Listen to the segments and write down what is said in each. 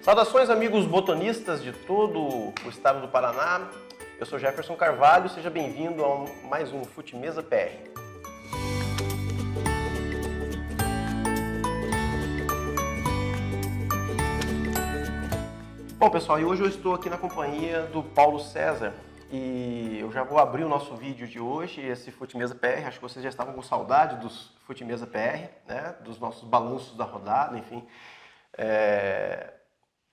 Saudações, amigos botanistas de todo o estado do Paraná. Eu sou Jefferson Carvalho, seja bem-vindo a mais um Futimesa PR. Bom, pessoal, e hoje eu estou aqui na companhia do Paulo César e eu já vou abrir o nosso vídeo de hoje, esse Futimesa PR. Acho que vocês já estavam com saudade dos Futimesa PR, né? Dos nossos balanços da rodada, enfim.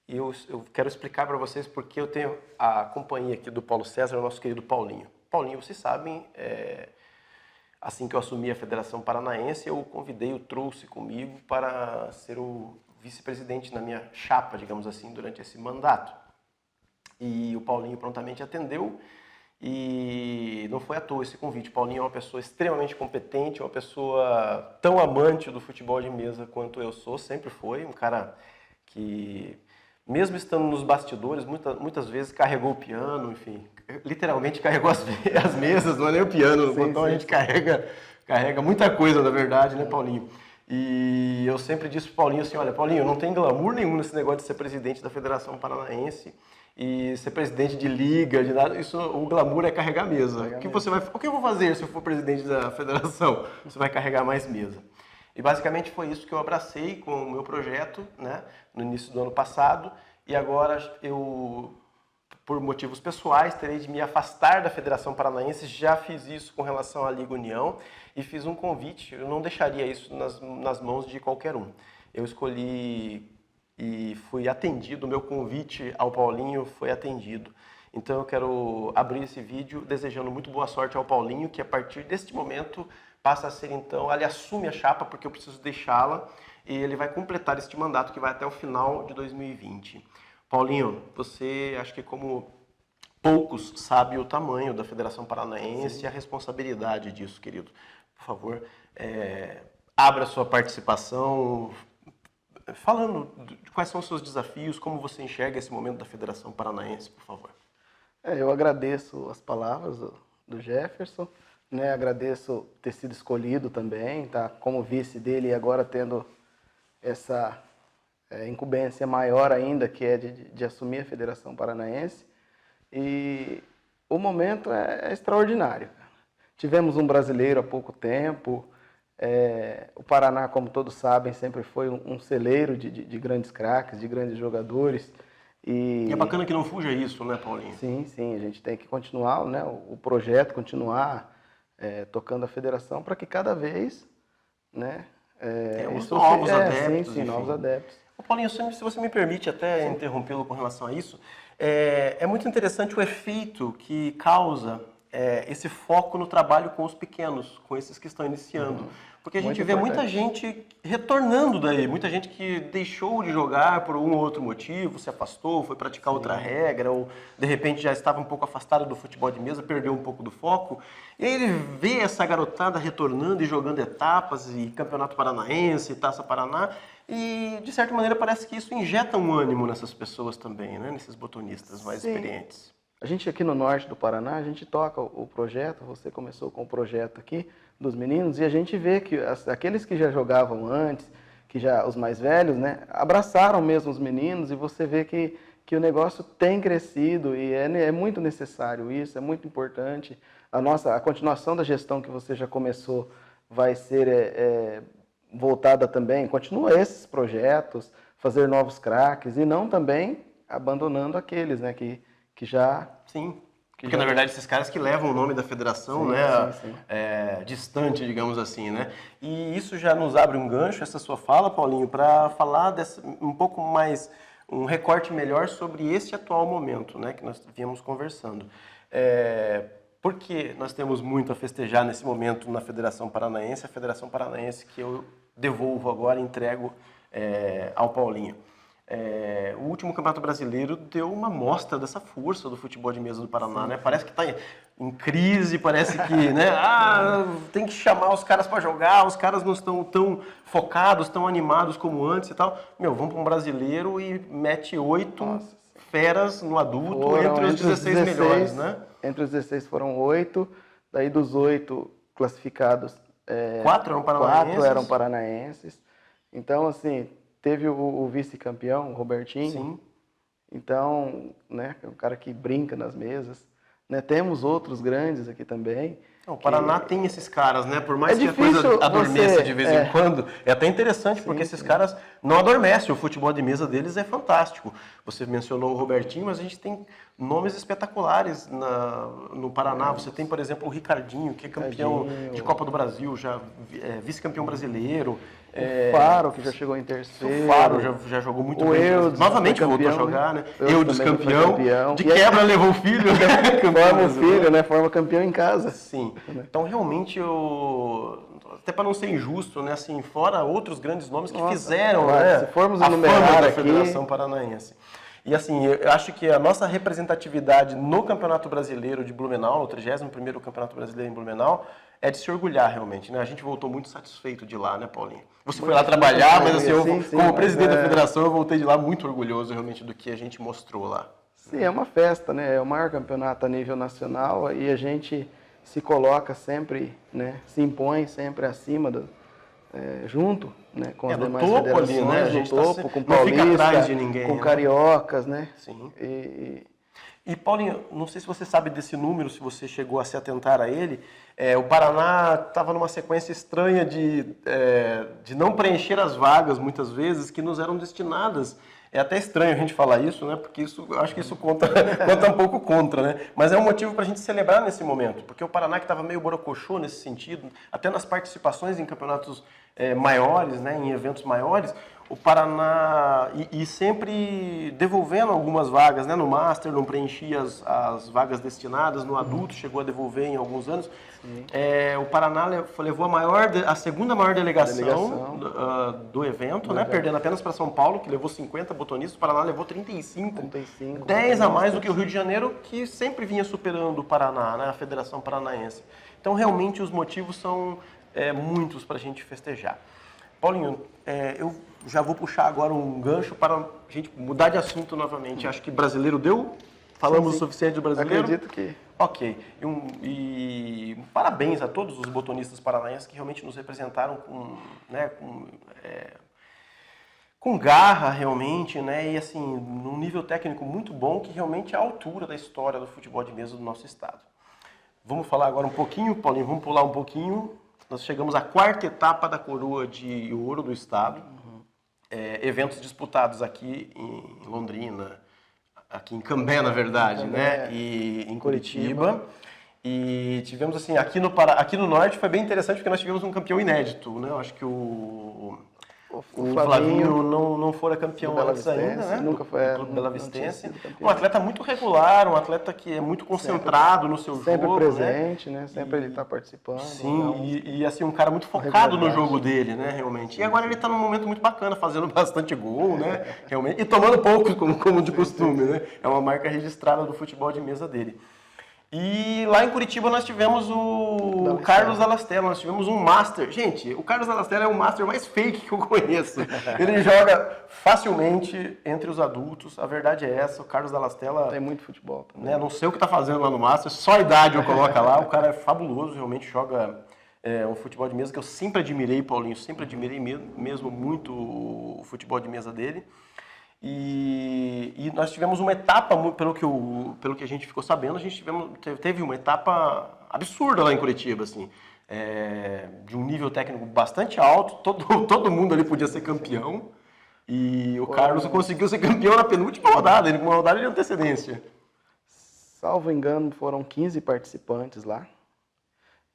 Eu quero explicar para vocês porque eu tenho a companhia aqui do Paulo César, o nosso querido Paulinho. Paulinho, vocês sabem, assim que eu assumi a Federação Paranaense, eu o convidei, o trouxe comigo para ser o vice-presidente na minha chapa, digamos assim, durante esse mandato. E o Paulinho prontamente atendeu e não foi à toa esse convite. O Paulinho é uma pessoa extremamente competente, uma pessoa tão amante do futebol de mesa quanto eu sou, sempre foi, um cara que, mesmo estando nos bastidores, muitas vezes carregou o piano, enfim, literalmente carregou as mesas, não é nem o piano, no botão a gente carrega muita coisa, na verdade, né, Paulinho? E eu sempre disse pro Paulinho assim, olha, Paulinho, não tem glamour nenhum nesse negócio de ser presidente da Federação Paranaense e ser presidente de liga, de nada, isso, o glamour é carregar mesa. O que eu vou fazer se eu for presidente da federação? Você vai carregar mais mesa. E basicamente foi isso que eu abracei com o meu projeto, né, no início do ano passado, e agora eu, por motivos pessoais, terei de me afastar da Federação Paranaense. Já fiz isso com relação à Liga União e fiz um convite, eu não deixaria isso nas mãos de qualquer um. Eu escolhi e fui atendido, o meu convite ao Paulinho foi atendido. Então eu quero abrir esse vídeo desejando muito boa sorte ao Paulinho, que a partir deste momento passa a ser então, ele assume a chapa porque eu preciso deixá-la e ele vai completar este mandato que vai até o final de 2020. Paulinho, você acho que como poucos sabe o tamanho da Federação Paranaense. Sim. E a responsabilidade disso, querido. Por favor, abra a sua participação falando de quais são os seus desafios, como você enxerga esse momento da Federação Paranaense, por favor. Eu agradeço as palavras do Jefferson, né? Agradeço ter sido escolhido também, tá? Como vice dele e agora tendo essa incumbência maior ainda, que é de assumir a Federação Paranaense. E o momento é extraordinário. Tivemos um brasileiro há pouco tempo. O Paraná, como todos sabem, sempre foi um celeiro de grandes craques, de grandes jogadores. E é bacana que não fuja isso, né, Paulinho? Sim, sim, a gente tem que continuar, né, o projeto, continuar tocando a federação para que cada vez, né, novos adeptos. Sim, novos adeptos. Paulinho, se você me permite até interrompê-lo com relação a isso, é muito interessante o efeito que causa esse foco no trabalho com os pequenos, com esses que estão iniciando. Porque a gente vê muita gente retornando daí, muita gente que deixou de jogar por um ou outro motivo, se afastou, foi praticar outra regra, ou de repente já estava um pouco afastado do futebol de mesa, perdeu um pouco do foco. E aí ele vê essa garotada retornando e jogando etapas, e Campeonato Paranaense, Taça Paraná, e de certa maneira parece que isso injeta um ânimo nessas pessoas também, né? Nesses botonistas mais experientes. A gente aqui no norte do Paraná, a gente toca o projeto, você começou com o projeto aqui dos meninos, e a gente vê que aqueles que já jogavam antes, que já os mais velhos, né, abraçaram mesmo os meninos, e você vê que o negócio tem crescido e é muito necessário isso, é muito importante. A continuação da gestão que você já começou vai ser voltada também, continua esses projetos, fazer novos craques, e não também abandonando aqueles, né, que já... Sim, porque na verdade esses caras que levam o nome da federação, sim, né, sim. Distante, digamos assim, né? E isso já nos abre um gancho, essa sua fala, Paulinho, para falar um pouco mais, um recorte melhor sobre esse atual momento, né, que nós viemos conversando. Porque nós temos muito a festejar nesse momento na Federação Paranaense, a Federação Paranaense que eu devolvo agora, entrego ao Paulinho. O último Campeonato Brasileiro deu uma mostra dessa força do futebol de mesa do Paraná, né? Parece que está em crise, parece que, né? Tem que chamar os caras para jogar, os caras não estão tão focados, tão animados como antes e tal. Vamos para um brasileiro e mete 8 feras no adulto entre os 16 melhores, né? Entre os 16 foram 8, daí dos 8 classificados, 4 eram paranaenses. 4 eram paranaenses. Então, assim, teve o vice-campeão, o Robertinho. Sim. Então, né, é um cara que brinca nas mesas. Né? Temos outros grandes aqui também. O Paraná tem esses caras, né? Por mais É que a coisa difícil adormeça você- de vez em quando, é até interessante, porque esses caras não adormecem. O futebol de mesa deles é fantástico. Você mencionou o Robertinho, mas a gente tem nomes espetaculares no Paraná. Você tem, por exemplo, o Ricardinho, que é campeão de Copa do Brasil, já vice-campeão brasileiro. O Faro, que já chegou em terceiro. O Faro já jogou muito O bem. Eudes Novamente foi voltou a campeão, jogar, né? né? Eudes também foi campeão. campeão. De E aí- quebra levou o filho. Forma o filho, né? Forma campeão em casa. Sim. Então, realmente, até para não ser injusto, né? Assim, fora outros grandes nomes que fizeram, claro, né? se formos a fama enumerar da aqui- Federação Paranaense. E assim, eu acho que a nossa representatividade no Campeonato Brasileiro de Blumenau, no 31º Campeonato Brasileiro em Blumenau, é de se orgulhar realmente, né? A gente voltou muito satisfeito de lá, né, Paulinho? Você foi lá trabalhar, mas assim, eu, sim, como mas presidente da federação, eu voltei de lá muito orgulhoso realmente do que a gente mostrou lá. Sim, é uma festa, né? É o maior campeonato a nível nacional e a gente se coloca sempre, né? Se impõe sempre acima junto, né? Com as no demais topo federações, ali, né? A no gente topo, com não fica Paulista, atrás de ninguém, com né? cariocas, né? Sim. E E, Paulinho, não sei se você sabe desse número, se você chegou a se atentar a ele. O Paraná estava numa sequência estranha de não preencher as vagas, muitas vezes, que nos eram destinadas. É até estranho a gente falar isso, né? Porque eu acho que isso conta um pouco contra, né? Mas é um motivo para a gente celebrar nesse momento, porque o Paraná que estava meio borocochô nesse sentido, até nas participações em campeonatos maiores, né? Em eventos maiores, o Paraná, e sempre devolvendo algumas vagas, né? No Master não preenchia as vagas destinadas, no adulto chegou a devolver em alguns anos. O Paraná levou a segunda maior delegação do evento, né? Perdendo apenas para São Paulo, que levou 50 botonistas, o Paraná levou 35, 10 a mais do que o Rio de Janeiro, que sempre vinha superando o Paraná, né? A Federação Paranaense. Então, realmente, os motivos são muitos para a gente festejar. Paulinho, eu já vou puxar agora um gancho para a gente mudar de assunto novamente. Acho que brasileiro deu? Falamos o suficiente do brasileiro? acredito que... Ok. E parabéns a todos os botonistas paranaenses que realmente nos representaram com garra, realmente, né? E assim, num nível técnico muito bom, que realmente é a altura da história do futebol de mesa do nosso estado. Vamos falar agora um pouquinho, Paulinho, vamos pular um pouquinho. Nós chegamos à quarta etapa da Coroa de Ouro do estado. Eventos disputados aqui em Londrina, aqui em Cambé, na verdade, né? E em Curitiba. E tivemos assim, aqui no norte foi bem interessante porque nós tivemos um campeão inédito, né? Eu acho que o Flavinho não fora campeão antes ainda, né? Nunca foi. Do Bela Vistense. Um atleta muito regular, um atleta que é muito concentrado no seu jogo. Sempre presente, né? Sempre ele está participando. Sim, e assim, um cara muito focado no jogo dele, né, realmente. E agora ele está num momento muito bacana, fazendo bastante gol, né, realmente. E tomando poucos, como de costume, né. É uma marca registrada do futebol de mesa dele. E lá em Curitiba nós tivemos o Carlos Alastella, nós tivemos um Master. Gente, o Carlos Alastella é o Master mais fake que eu conheço. Ele joga facilmente entre os adultos, a verdade é essa. O Carlos Alastella... Tem muito futebol também. Né, não sei o que está fazendo lá no Master, só a idade eu coloco lá. O cara é fabuloso, realmente joga um futebol de mesa que eu sempre admirei, Paulinho. Sempre admirei mesmo muito o futebol de mesa dele. E nós tivemos uma etapa, pelo que a gente ficou sabendo, a gente teve uma etapa absurda lá em Curitiba, assim, de um nível técnico bastante alto, todo mundo ali podia ser campeão, e o Carlos conseguiu ser campeão na penúltima rodada, com uma rodada de antecedência. Salvo engano, foram 15 participantes lá,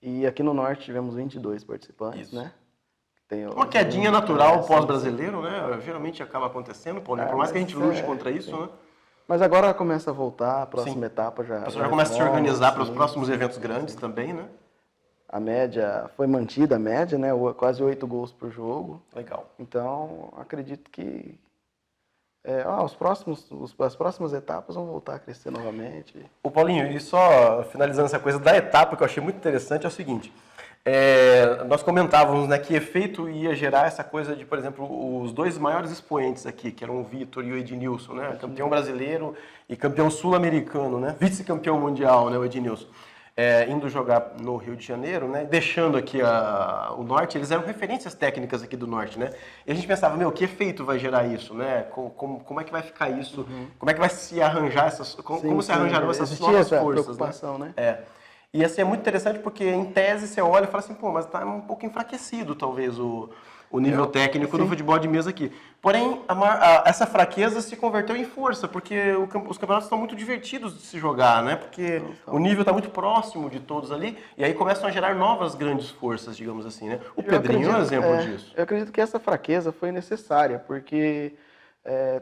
e aqui no norte tivemos 22 participantes, né? Uma quedinha natural pós-brasileiro, né? Geralmente acaba acontecendo, Paulinho, por mais que a gente lute contra isso, né? Mas agora começa a voltar, a próxima etapa já... O pessoal já começa a se organizar para os próximos eventos grandes também, né? A média, foi mantida a média, né? Quase 8 gols por jogo. Legal. Então, acredito que as próximas etapas vão voltar a crescer novamente. O Paulinho, e só finalizando essa coisa da etapa, que eu achei muito interessante, é o seguinte... nós comentávamos, né, que efeito ia gerar essa coisa de, por exemplo, os dois maiores expoentes aqui, que eram o Vitor e o Ednilson, né, campeão brasileiro e campeão sul-americano, né, vice-campeão mundial, né, o Ednilson. indo jogar no Rio de Janeiro, né? Deixando aqui o Norte, eles eram referências técnicas aqui do Norte, né? E a gente pensava, meu, que efeito vai gerar isso, né? Como é que vai ficar isso? Como é que vai se arranjar como se arranjarão essas novas forças, preocupação, né? E assim, é muito interessante porque, em tese, você olha e fala assim, pô, mas tá um pouco enfraquecido, talvez, o nível técnico do futebol de mesa aqui. Porém, essa fraqueza se converteu em força, porque os campeonatos estão muito divertidos de se jogar, né? Porque o nível está muito próximo de todos ali, e aí começam a gerar novas grandes forças, digamos assim, né? O Pedrinho é um exemplo disso. Eu acredito que essa fraqueza foi necessária, porque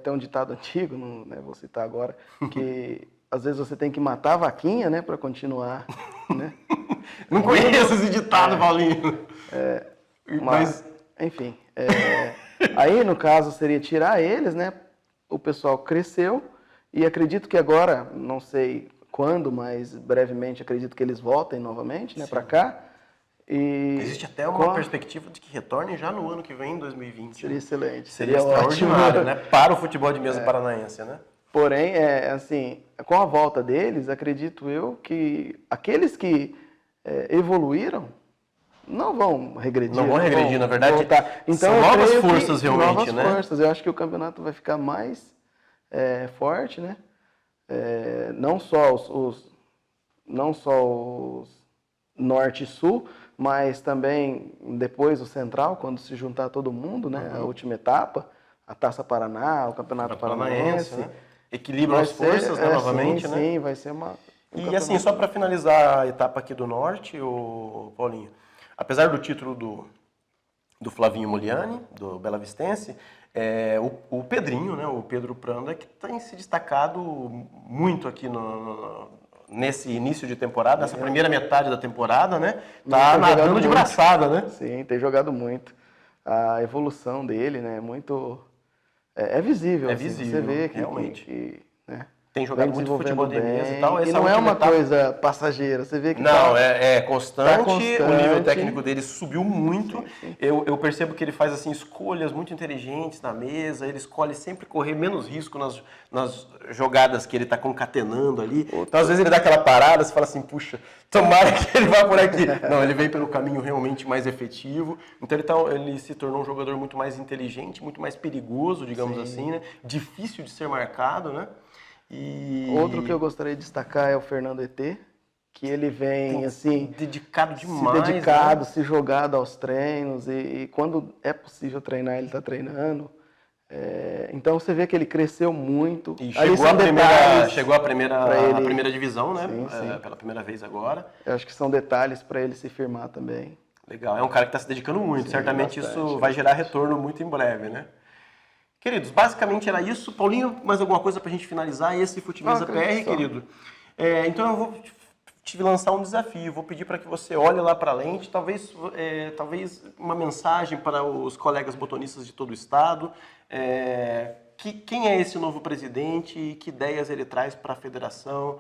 tem um ditado antigo, não vou citar agora, que às vezes você tem que matar a vaquinha, né, para continuar, né? Não conheço esse ditado, Paulinho. Mas, enfim, aí no caso seria tirar eles, né? O pessoal cresceu e acredito que agora, não sei quando, mas brevemente acredito que eles voltem novamente, né, para cá. E existe até uma perspectiva de que retornem já no ano que vem, em 2020. Seria excelente. Seria extraordinário, né? Para o futebol de mesa paranaense, né? Porém, assim, com a volta deles, acredito eu que aqueles que evoluíram não vão regredir. Não vão regredir, na verdade. Então, são novas forças realmente, novas né? Forças. Eu acho que o campeonato vai ficar mais forte, né? Não só os norte e sul, mas também depois o central, quando se juntar todo mundo, né? A última etapa, a Taça Paraná, o Campeonato Paranaense. Né? Equilibram as forças, né, novamente, né? Sim, vai ser E assim, só para finalizar a etapa aqui do Norte, o Paulinho, apesar do título do Flavinho Moliani, do Bela Vistense, o Pedrinho, né, o Pedro Pranda, que tem se destacado muito aqui nesse início de temporada, nessa primeira metade da temporada, né? Tá nadando de braçada, né? Sim, tem jogado muito. A evolução dele, né, muito... É visível, É visível, você vê que realmente. né, tem jogado muito futebol de mesa e tal. E não é uma coisa passageira, você vê que não, é constante, o nível técnico dele subiu muito. Sim. Eu percebo que ele faz assim escolhas muito inteligentes na mesa, ele escolhe sempre correr menos risco nas jogadas que ele está concatenando ali. Então, às vezes, ele dá aquela parada, você fala assim, puxa, tomara que ele vá por aqui. Não, ele vem pelo caminho realmente mais efetivo. Então, ele se tornou um jogador muito mais inteligente, muito mais perigoso, digamos assim, né? Difícil de ser marcado, né? Outro que eu gostaria de destacar é o Fernando ET, que ele vem assim dedicado demais, né? Se jogado aos treinos e quando é possível treinar ele está treinando. Então você vê que ele cresceu muito. E chegou à primeira divisão, né? Sim. Pela primeira vez agora. Eu acho que são detalhes para ele se firmar também. Legal, é um cara que está se dedicando muito. Sim, certamente bastante, isso vai gerar retorno muito em breve, né? Queridos, basicamente era isso. Paulinho, mais alguma coisa para a gente finalizar esse Futemesa PR, querido? Então eu vou te lançar um desafio. Vou pedir para que você olhe lá para a lente, talvez uma mensagem para os colegas botonistas de todo o estado. Quem é esse novo presidente e que ideias ele traz para a federação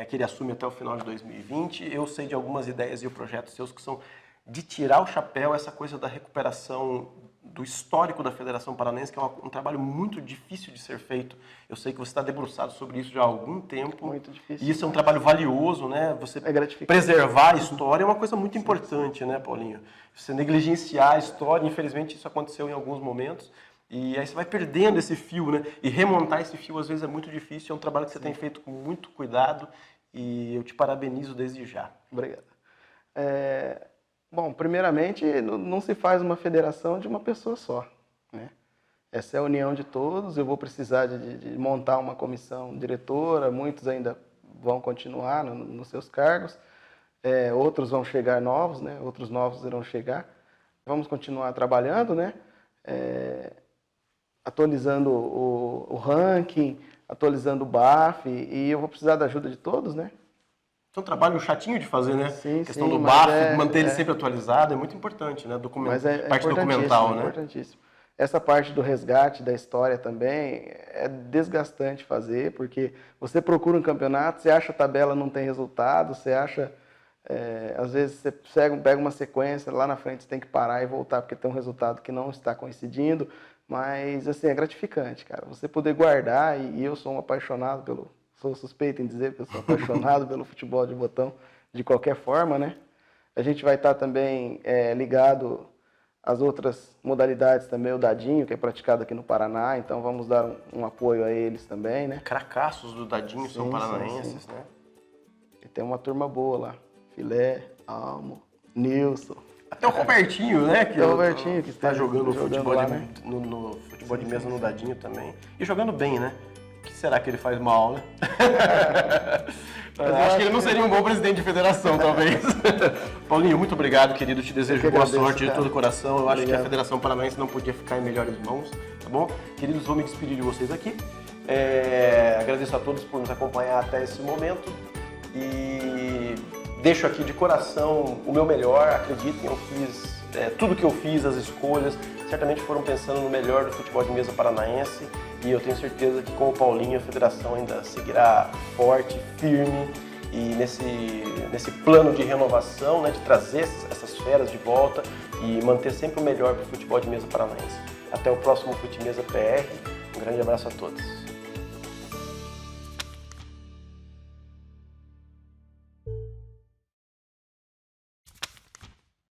que ele assume até o final de 2020? Eu sei de algumas ideias e projetos seus que são de tirar o chapéu, essa coisa da recuperação do histórico da Federação Paranaense, que é um trabalho muito difícil de ser feito. Eu sei que você está debruçado sobre isso já há algum tempo. Muito difícil. E isso é um trabalho valioso, né? Você preservar a história é uma coisa muito importante, né, Paulinho? Você negligenciar a história, infelizmente isso aconteceu em alguns momentos, e aí você vai perdendo esse fio, né? E remontar esse fio às vezes é muito difícil, é um trabalho que você tem feito com muito cuidado, e eu te parabenizo desde já. Obrigado. Bom, primeiramente, não se faz uma federação de uma pessoa só, né? Essa é a união de todos. Eu vou precisar de montar uma comissão diretora, muitos ainda vão continuar nos seus cargos, outros vão chegar novos, né? Outros novos irão chegar. Vamos continuar trabalhando, né? Atualizando o ranking, atualizando o BAF, e eu vou precisar da ajuda de todos, né? É um trabalho chatinho de fazer, né? Sim, a questão sim, do BAF, manter ele sempre atualizado, é muito importante, né? Parte documental, né? Importantíssimo. Essa parte do resgate da história também é desgastante fazer, porque você procura um campeonato, você acha a tabela não tem resultado, você acha... às vezes você pega uma sequência, lá na frente você tem que parar e voltar, porque tem um resultado que não está coincidindo, mas assim, é gratificante, cara. Você poder guardar, e eu sou um apaixonado sou suspeito em dizer que eu sou apaixonado pelo futebol de botão, de qualquer forma, né? A gente vai estar também ligado às outras modalidades também, o dadinho, que é praticado aqui no Paraná, então vamos dar um apoio a eles também, né? Cracassos do dadinho são paranaenses, né? E tem uma turma boa lá, Filé, Almo, Nilson. Até o Robertinho, né? Que o Robertinho que está jogando futebol, lá, né? no futebol de mesa no dadinho também. E jogando bem, né? O que será que ele faz mal, né? Acho que ele não seria um bom presidente de federação, talvez. Paulinho, muito obrigado, querido. Te desejo boa sorte de todo o coração. Eu acho que a Federação Paranaense não podia ficar em melhores mãos, tá bom? Queridos, vou me despedir de vocês aqui. Agradeço a todos por nos acompanhar até esse momento. E deixo aqui de coração o meu melhor. Acreditem, eu fiz tudo que eu fiz, as escolhas, certamente foram pensando no melhor do futebol de mesa paranaense. E eu tenho certeza que com o Paulinho a federação ainda seguirá forte, firme e nesse plano de renovação, né, de trazer essas feras de volta e manter sempre o melhor para o futebol de mesa paranaense. Até o próximo Fute Mesa PR. Um grande abraço a todos.